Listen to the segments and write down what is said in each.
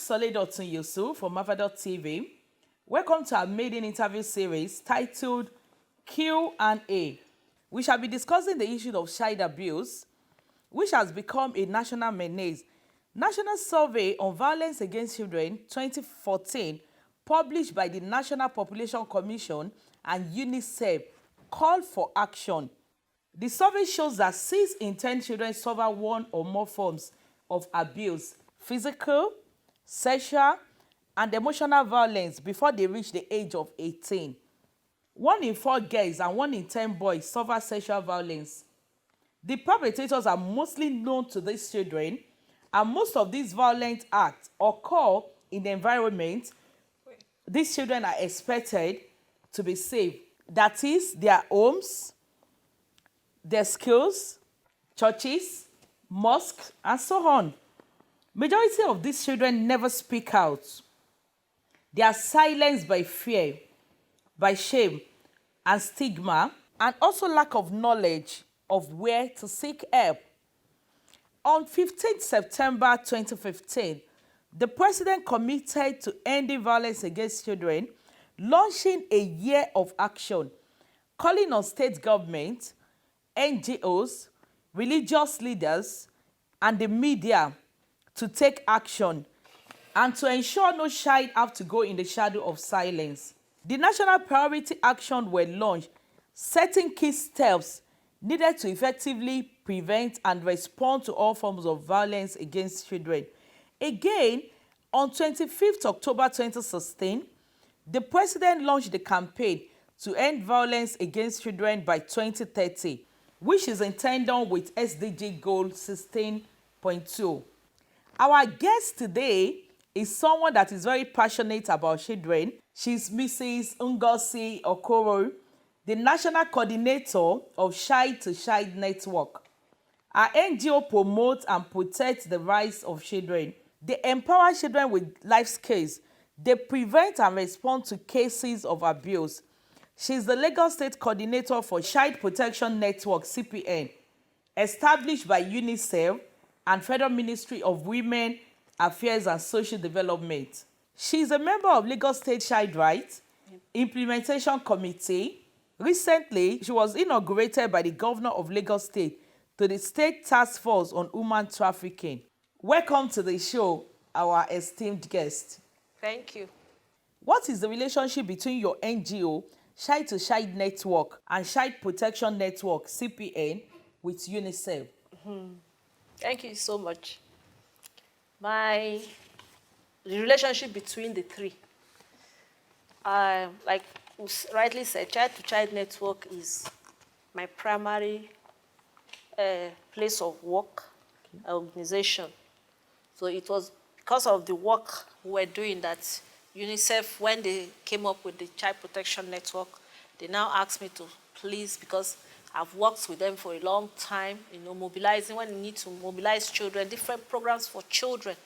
Soledotun Yusuf from Mava.tv. Welcome to our maiden interview series titled Q&A. We shall be discussing the issue of child abuse, which has become a national menace. National Survey on Violence Against Children 2014, published by the National Population Commission and UNICEF, called for action. The survey shows that 6 in 10 children suffer one or more forms of abuse, physical, sexual, and emotional violence before they reach the age of 18. 1 in 4 girls and 1 in 10 boys suffer sexual violence. The perpetrators are mostly known to these children, and most of these violent acts occur in the environment these children are expected to be safe. That is, their homes, their schools, churches, mosques, and so on. Majority of these children never speak out. They are silenced by fear, by shame, and stigma, and also lack of knowledge of where to seek help. On 15 September 2015, the president committed to ending violence against children, launching a year of action, calling on state government, NGOs, religious leaders, and the media to take action and to ensure no child have to go in the shadow of silence. The national priority action were launched, setting key steps needed to effectively prevent and respond to all forms of violence against children. Again, on 25th October 2016, the president launched the campaign to end violence against children by 2030, which is in tandem with SDG Goal 16.2. Our guest today is someone that is very passionate about children. She's Mrs. Ngozi Okoro, the National Coordinator of Child to Child Network. Our NGO promotes and protects the rights of children. They empower children with life skills. They prevent and respond to cases of abuse. She's the Lagos State Coordinator for Child Protection Network, CPN, established by UNICEF and Federal Ministry of Women Affairs and Social Development. She's a member of Lagos State Child Rights Implementation Committee. Recently, she was inaugurated by the Governor of Lagos State to the State Task Force on Human Trafficking. Welcome to the show, our esteemed guest. Thank you. What is the relationship between your NGO, Child to Child Network, and Child Protection Network, CPN, with UNICEF? Thank you so much. The relationship between the three, like you rightly said, Child to Child Network is my primary place of work, organization. So it was because of the work we were doing that UNICEF, when they came up with the Child Protection Network, they now asked me to please, because I've worked with them for a long time, mobilizing, when you need to mobilize children, different programs for children.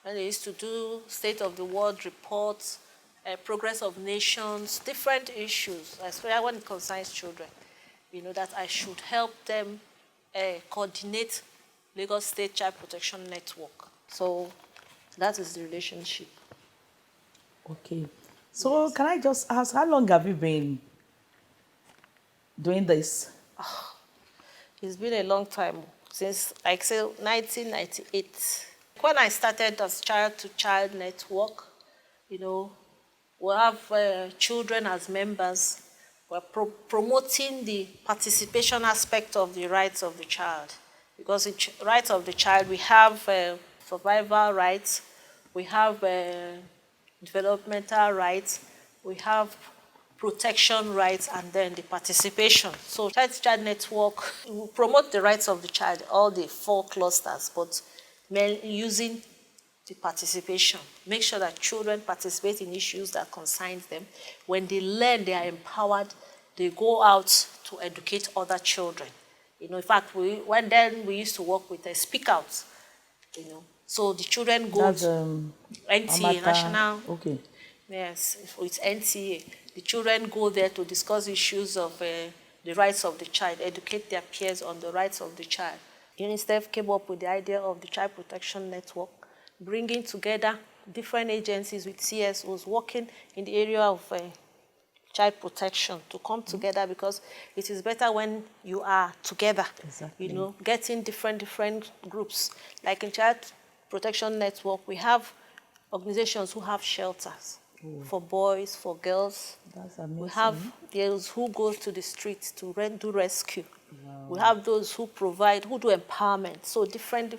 When they used to do State of the World reports, progress of nations, different issues, especially when it concerns children, that I should help them coordinate Lagos State Child Protection Network. So that is the relationship. Okay. So yes. Can I just ask, how long have you been doing this? It's been a long time, since, like say, 1998. When I started as Child to Child Network, we have children as members. We're promoting the participation aspect of the rights of the child. Because in rights of the child, we have survival rights, we have developmental rights, we have protection rights, and then the participation. So Child to Child Network will promote the rights of the child, all the 4 clusters, but using the participation. Make sure that children participate in issues that concern them. When they learn, they are empowered, they go out to educate other children. In fact, we used to work with Speak Out, So the children go to NTA, National. Okay. Yes, it's NTA. The children go there to discuss issues of the rights of the child, educate their peers on the rights of the child. UNICEF came up with the idea of the Child Protection Network, bringing together different agencies with CSOs working in the area of child protection to come together, because it is better when you are together. Exactly. You know, getting different groups. Like in Child Protection Network, we have organizations who have shelters for boys, for girls. That's amazing. We have those who go to the streets to do rescue. Wow. We have those who provide, who do empowerment. So different,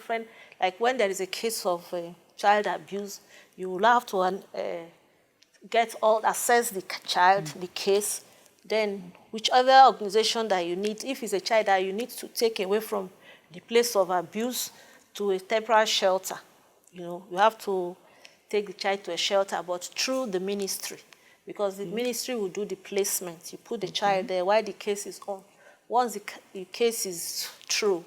like when there is a case of child abuse, you will have to assess the child, the case, then whichever organization that you need, if it's a child that you need to take away from the place of abuse to a temporary shelter, you know, you have to take the child to a shelter, but through the ministry, because the ministry will do the placement. You put the child there while the case is on. Once the case is through,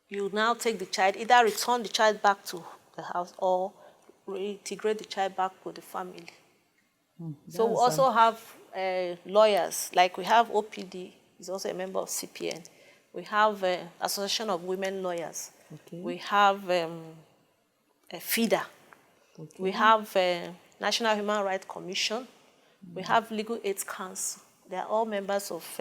you now take the child, either return the child back to the house or reintegrate the child back with the family. So we also have lawyers, like we have OPD, is also a member of CPN. We have Association of Women Lawyers. Okay. We have a FIDA. Okay. We have National Human Rights Commission. We have Legal Aid Council. They are all members of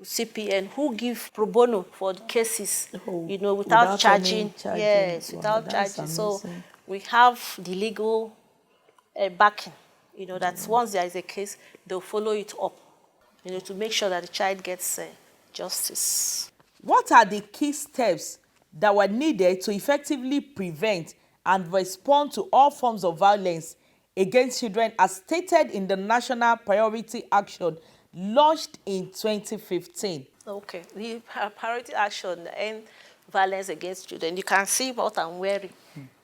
CPN who give pro bono for the cases, you know, without charging. Yes, without charging. So we have the legal backing, you know, that once there is a case, they'll follow it up, you know, to make sure that the child gets justice. What are the key steps that were needed to effectively prevent and respond to all forms of violence against children as stated in the National Priority Action launched in 2015? Okay, the priority action end violence against children. You can see what I'm wearing.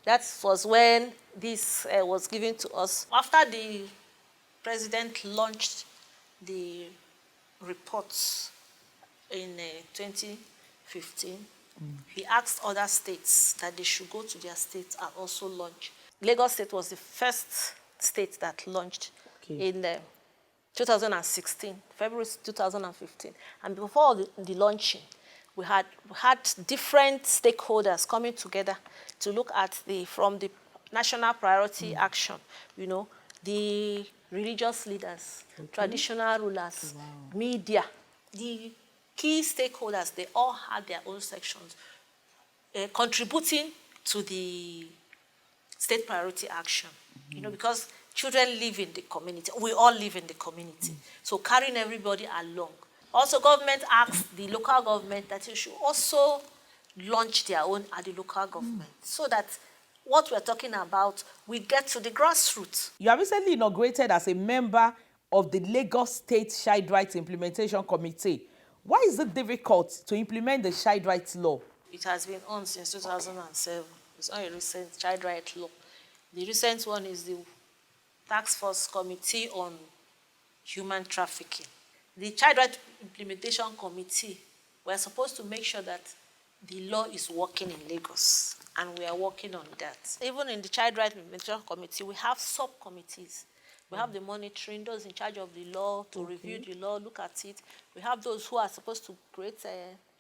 That was when this was given to us. After the president launched the reports in 2015, he asked other states that they should go to their states and also launch. Lagos State was the first state that launched in 2016, February 2015. And before the launching, we had different stakeholders coming together to look at from the national priority action, you know, the religious leaders, traditional rulers, media, the key stakeholders. They all had their own sections contributing to the state priority action, you know, because children live in the community. We all live in the community. So carrying everybody along. Also, government asked the local government that they should also launch their own at the local government so that what we're talking about, we get to the grassroots. You are recently inaugurated as a member of the Lagos State Child Rights Implementation Committee. Why is it difficult to implement the child rights law? It has been on since 2007. It's not a recent child rights law. The recent one is the Task Force Committee on Human Trafficking. The Child Rights Implementation Committee, we're supposed to make sure that the law is working in Lagos, and we are working on that. Even in the Child Rights Implementation Committee, we have subcommittees. We have the monitoring, those in charge of the law, to review the law, look at it. We have those who are supposed to create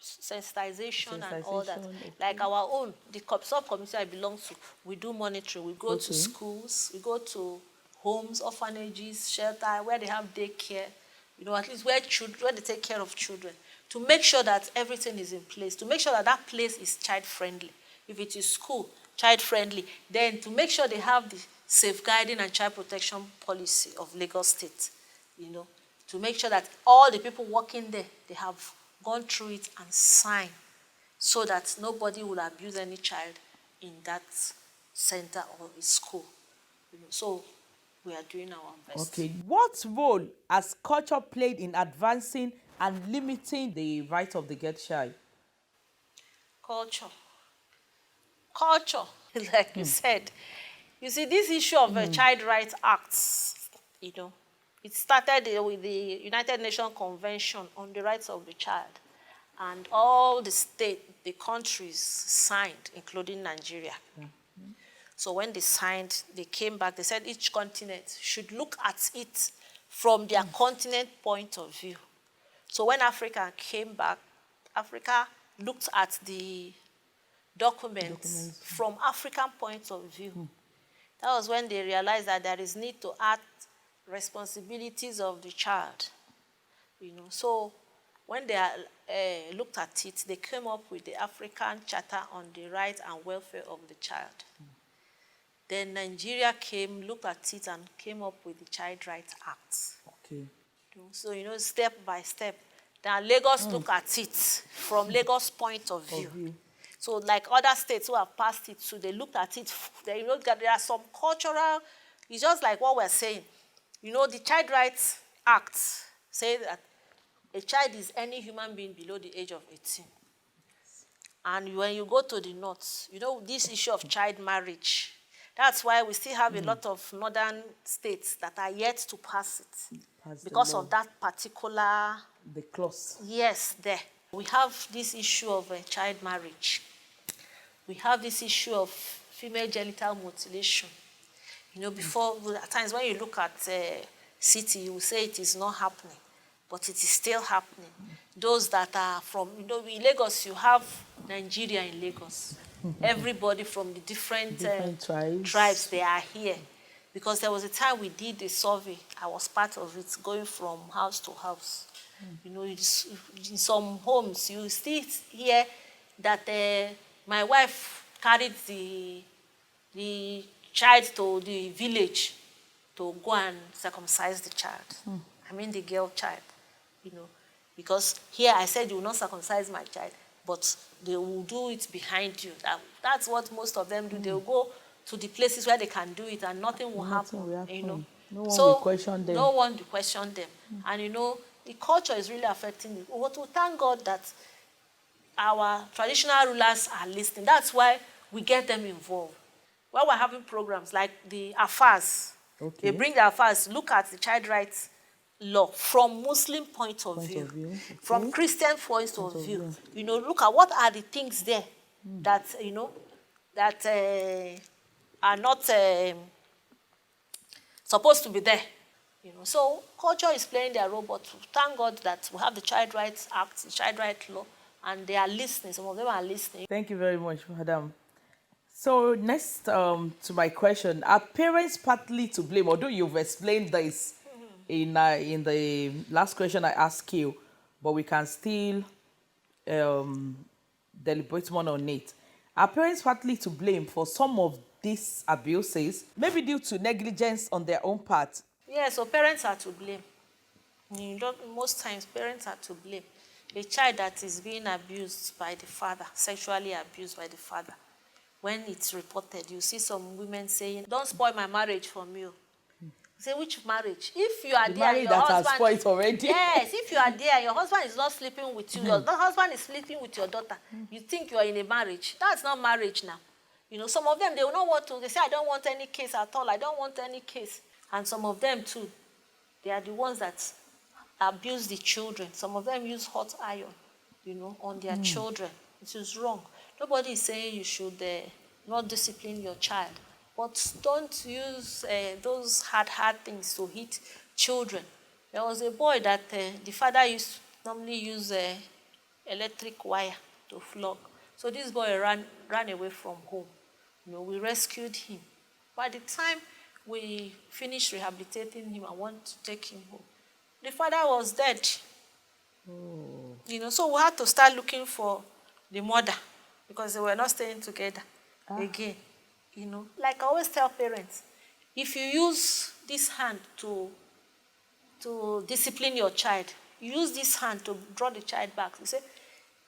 sensitization and all that. Like our own, the subcommittee I belong to, we do monitoring. We go to schools, we go to homes, orphanages, shelter, where they have daycare, you know, at least where they take care of children, to make sure that everything is in place, to make sure that that place is child-friendly. If it is school, child-friendly, then to make sure they have the safeguarding and child protection policy of Lagos State, you know, to make sure that all the people working there, they have gone through it and signed so that nobody will abuse any child in that center or school. You know, so we are doing our best. Okay. What role has culture played in advancing and limiting the right of the girl child? Culture, like you said. You see, this issue of Child Rights Acts, you know, it started with the United Nations Convention on the Rights of the Child. And all the countries signed, including Nigeria. So when they signed, they came back, they said each continent should look at it from their continent point of view. So when Africa came back, Africa looked at the documents from African point of view. That was when they realized that there is need to add responsibilities of the child. So when they looked at it, they came up with the African Charter on the Rights and Welfare of the Child. Then Nigeria looked at it and came up with the Child Rights Act. Okay. So, step by step. Now Lagos look at it from Lagos' point of view. So like other states who have passed it, so they looked at it, there are some cultural, it's just like what we're saying. The Child Rights Act says that a child is any human being below the age of 18. And when you go to the north, this issue of child marriage, that's why we still have a lot of northern states that are yet to pass it. Because of that particular... The clause. Yes, there. We have this issue of child marriage. We have this issue of female genital mutilation. Before, at times when you look at city, you will say it is not happening, but it is still happening. Those that are from, in Lagos, you have Nigeria in Lagos. Everybody from the different tribes, they are here. Because there was a time we did a survey, I was part of it, going from house to house. In some homes, you still hear that my wife carried the child to the village to go and circumcise the child. I mean the girl child, because here I said you will not circumcise my child, but they will do it behind you. That's what most of them do. They will go to the places where they can do it and nothing will happen. No one will question them. No one will question them. And the culture is really affecting it. But we thank God that our traditional rulers are listening. That's why we get them involved. When we're having programs like the affairs, they bring the affairs, look at the child rights law from Muslim point of view. From Christian point of view. Look at what are the things there that, that are not supposed to be there. So culture is playing their role, but thank God that we have the Child Rights Act, the Child Rights Law, and they are listening. Some of them are listening. Thank you very much, Madam. So next to my question, are parents partly to blame? Although you've explained this in the last question I asked you, but we can still deliberate more on it. Are parents partly to blame for some of these abuses, maybe due to negligence on their own part? Yeah, so parents are to blame. Most times parents are to blame. A child that is being abused by the father, sexually abused by the father, when it's reported, you see some women saying, "Don't spoil my marriage for me." You say, which marriage? If you are there, your husband has spoiled already. Yes, if you are there, your husband is not sleeping with you. Your husband is sleeping with your daughter. You think you are in a marriage. That's not marriage now. Some of them, they will not want to. They say, "I don't want any case at all. I don't want any case." And some of them too, they are the ones that abuse the children. Some of them use hot iron, on their children. It is wrong. Nobody is saying you should not discipline your child. But don't use those hard things to hit children. There was a boy that the father normally use electric wire to flog. So this boy ran away from home. We rescued him. By the time we finished rehabilitating him and want to take him home, the father was dead. So we had to start looking for the mother because they were not staying together again. Like I always tell parents, if you use this hand to discipline your child, you use this hand to draw the child back. You say,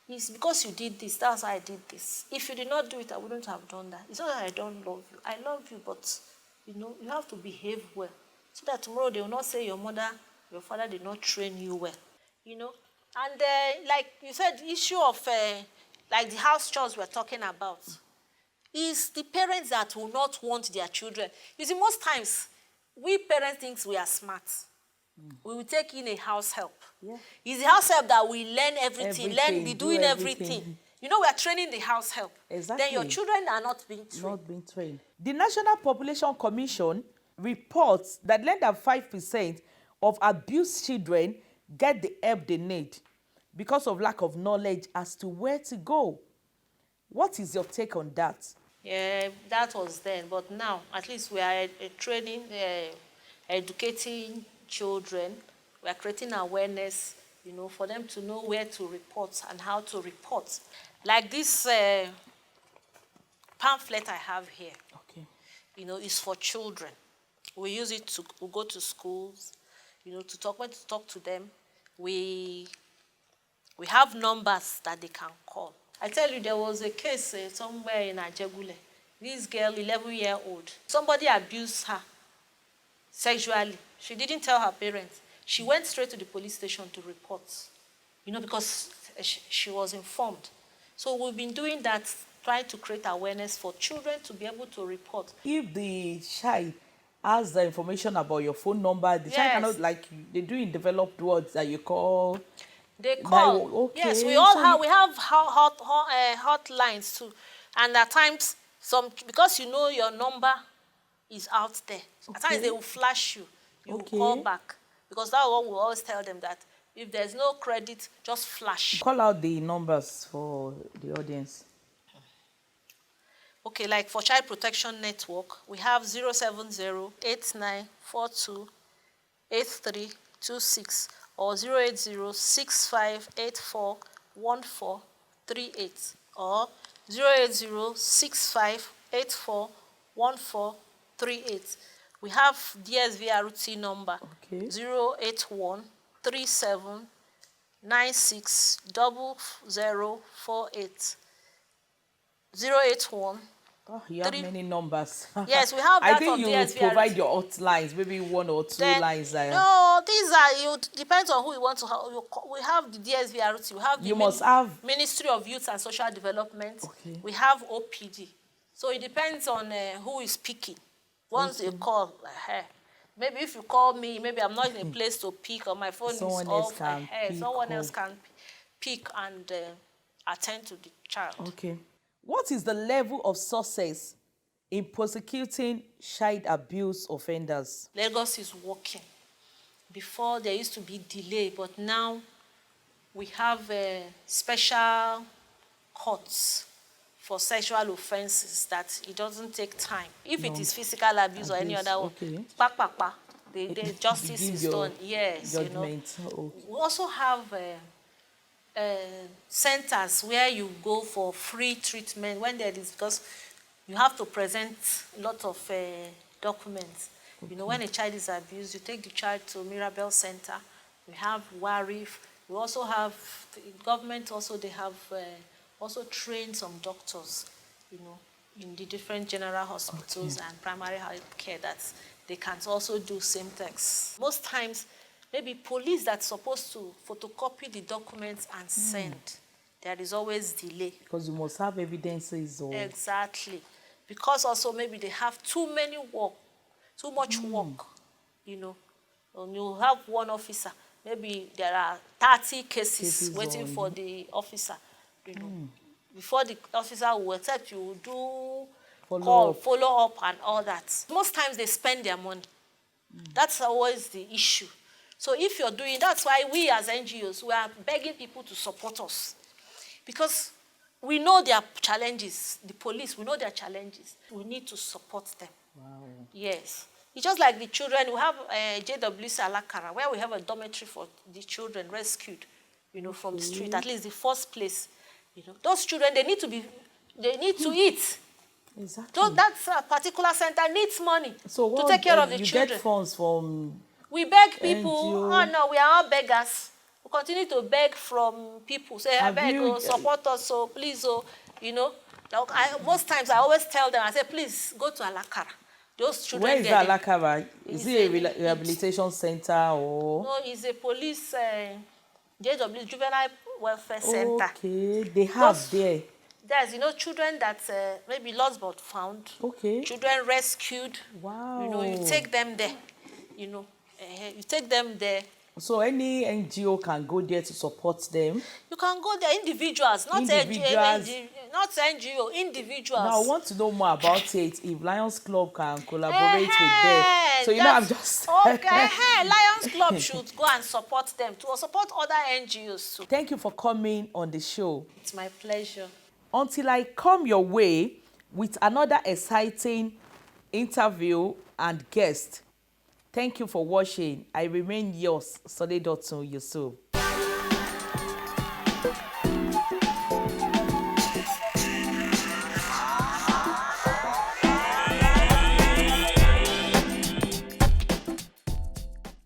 it's because you did this, that's why I did this. If you did not do it, I wouldn't have done that. It's not that I don't love you. I love you, but you have to behave well. So that tomorrow they will not say your father did not train you well. And like you said, the issue of like the house chores we're talking about is the parents that will not want their children. You see, most times we parents think we are smart. We will take in a house help. Yeah. It's the house help that we learn everything, be doing everything. We are training the house help. Exactly. Then your children are not being trained. Not being trained. The National Population Commission reports that less than 5% of abused children get the help they need because of lack of knowledge as to where to go. What is your take on that? Yeah, that was then. But now, at least we are training, educating children. We are creating awareness, you know, for them to know where to report and how to report. Like this pamphlet I have here, Okay. you know, is for children. We use it to we go to schools, you know, to talk to them. We have numbers that they can call. I tell you, there was a case somewhere in Ajegule. This girl, 11-year-old, somebody abused her sexually. She didn't tell her parents. She went straight to the police station to report, you know, because she was informed. So we've been doing that, trying to create awareness for children to be able to report. If the child has the information about your phone number, the child Yes. cannot, like they do in developed words that you call. They call. Okay. Yes, we all So have. We have hotlines too, and at times because you know your number is out there. At times Okay. they will flash you. You will Okay. call back, because that's what we always tell them, that if there's no credit, just flash. Call out the numbers for the audience. Okay, like for Child Protection Network, we have 070-8942-8326 or 080-6584-1438 or 080-6584-1438. We have DSVRT number, Okay. 081-3796-0048. 081. Oh, you have many numbers. Yes, we have I that think on you DSVRT. provide your hotlines, maybe 1 or 2 Then, lines. no, these are, you depends on who you want to have. We have the DSVRT, we have the You must have. Ministry of Youth and Social Development. Okay. We have OPD. So it depends on who is speaking. Once you call, maybe if you call me, maybe I'm not in a place to pick, or my phone Someone is else off. can pick Someone else up. can pick and attend to the child. Okay. What is the level of success in prosecuting child abuse offenders? Lagos is working. Before there used to be delay, but now we have special courts for sexual offenses that it doesn't take time. If it is physical abuse or any other one, okay. the justice Give is your done. Yes, you know. judgment. Okay. We also have centers where you go for free treatment when there is, because you have to present a lot of documents. You know, when a child is abused, you take the child to Mirabel Center. We have WARIF. We also have the government. Also, they have also trained some doctors, you know, in the different general hospitals and primary health care, that they can also do same things. Most times, maybe police that's supposed to photocopy the documents and send, there is always delay. Because you must have evidences. Or... Exactly. Because also maybe they have too much work, you know. And you have one officer, maybe there are 30 cases waiting for the officer, you know. Before the officer will accept, you will do follow up and all that. Most times they spend their money. That's always the issue. So if you're doing, that's why we as NGOs, we are begging people to support us. Because we know their challenges, the police, we know their challenges. We need to support them. Wow. Yes. It's just like the children. We have JWC Alakara, where we have a dormitory for the children rescued, you know, from the street, at least the first place. You know, those children, they need to eat. Exactly. So that particular center needs money to take care of the you children. Get funds from... We beg people. NGO. Oh no, we are all beggars. We continue to beg from people. Say, I beg, support us, so please, you know. Most times I always tell them, I say, please go to Alakara. Those children. Where is Alakara? Is it a rehabilitation center or? No, it's a police, JW, Juvenile Welfare Center. Okay, they have there. There's, you know, children that maybe lost but found. Okay. Children rescued. Wow. You know, you take them there. You know, you take them there. So any NGO can go there to support them? You can go there, individuals, not NGO, individuals. Now, I want to know more about it, if Lions Club can collaborate with them. So, you know, I'm just... Okay, Lions Club should go and support them, to support other NGOs too. Thank you for coming on the show. It's my pleasure. Until I come your way, with another exciting interview and guest. Thank you for watching. I remain yours, Soledotun Yusuf.